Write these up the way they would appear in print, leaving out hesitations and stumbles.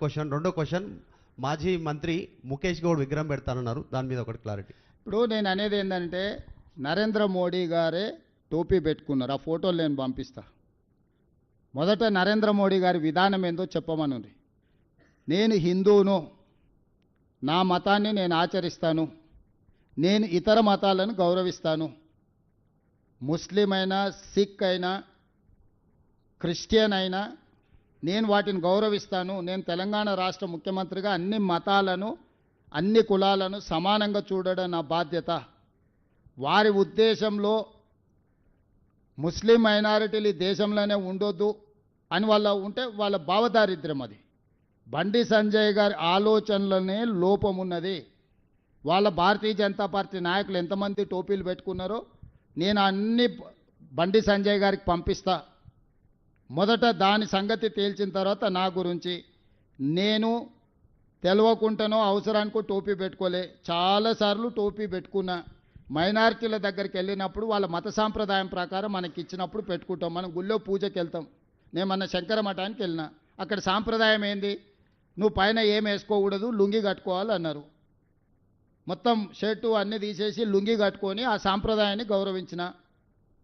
Question. రెండో question, మాజీ మంత్రి ముఖేష్ గౌడ్ విగ్రహం పెడతానన్నారు, దాని మీద ఒకటి క్లారిటీ. ఇప్పుడు నేను అనేది ఏంటంటే నరేంద్ర మోడీ గారే టోపీ పెట్టుకున్నారు. ఆ ఫోటోలు నేను పంపిస్తా. మొదట నరేంద్ర మోడీ గారి విధానం ఏందో చెప్పమనుంది. నేను హిందువును, నా మతాన్ని నేను ఆచరిస్తాను, నేను ఇతర మతాలను గౌరవిస్తాను, ముస్లిం అయినా సిక్ అయినా క్రిస్టియన్ అయినా నేను వాటిని గౌరవిస్తాను. నేను తెలంగాణ రాష్ట్ర ముఖ్యమంత్రిగా అన్ని మతాలను అన్ని కులాలను సమానంగా చూడడం నా బాధ్యత. వారి ఉద్దేశంలో ముస్లిం మైనారిటీలు ఈ దేశంలోనే ఉండొద్దు అని వాళ్ళ ఉంటే వాళ్ళ భావదారిద్ర్యం అది. బండి సంజయ్ గారి ఆలోచనలనే లోపం ఉన్నది. వాళ్ళ భారతీయ జనతా పార్టీ నాయకులు ఎంతమంది టోపీలు పెట్టుకున్నారో నేను అన్ని బండి సంజయ్ గారికి పంపిస్తా. మొదట దాని సంగతి తేల్చిన తర్వాత నా గురించి. నేను తెలవకుండానో అవసరానికో టోపీ పెట్టుకోలే, చాలాసార్లు టోపీ పెట్టుకున్నా. మైనారిటీల దగ్గరికి వెళ్ళినప్పుడు వాళ్ళ మత సాంప్రదాయం ప్రకారం మనకి ఇచ్చినప్పుడు పెట్టుకుంటాం. మనం గుళ్ళో పూజకి వెళ్తాం. నేను మన శంకర మఠానికి వెళ్ళినా, అక్కడ సాంప్రదాయం ఏంది, నువ్వు పైన ఏం వేసుకోకూడదు, లుంగి కట్టుకోవాలి అన్నారు. మొత్తం షర్టు అన్నీ తీసేసి లుంగి కట్టుకొని ఆ సాంప్రదాయాన్ని గౌరవించిన.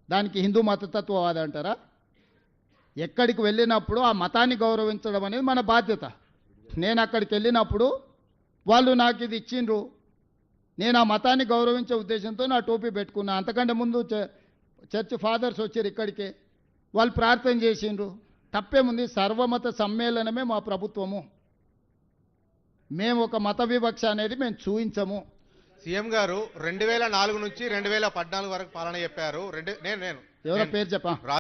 దానికి హిందూ మతతత్వవాద అంటారా? ఎక్కడికి వెళ్ళినప్పుడు ఆ మతాన్ని గౌరవించడం అనేది మన బాధ్యత. నేను అక్కడికి వెళ్ళినప్పుడు వాళ్ళు నాకు ఇది ఇచ్చిండ్రు, నేను ఆ మతాన్ని గౌరవించే ఉద్దేశంతో నా టోపీ పెట్టుకున్నా. అంతకంటే ముందు చర్చ్ ఫాదర్స్ వచ్చారు ఇక్కడికే, వాళ్ళు ప్రార్థన చేసిండ్రు. తప్పేముంది? సర్వమత సమ్మేళనమే మా ప్రభుత్వము. మేము ఒక మత వివక్ష అనేది మేము చూపించము. సీఎం గారు 2004 నుంచి 2014 వరకు పాలన చెప్పారు. నేను ఎవరో పేరు చెప్పా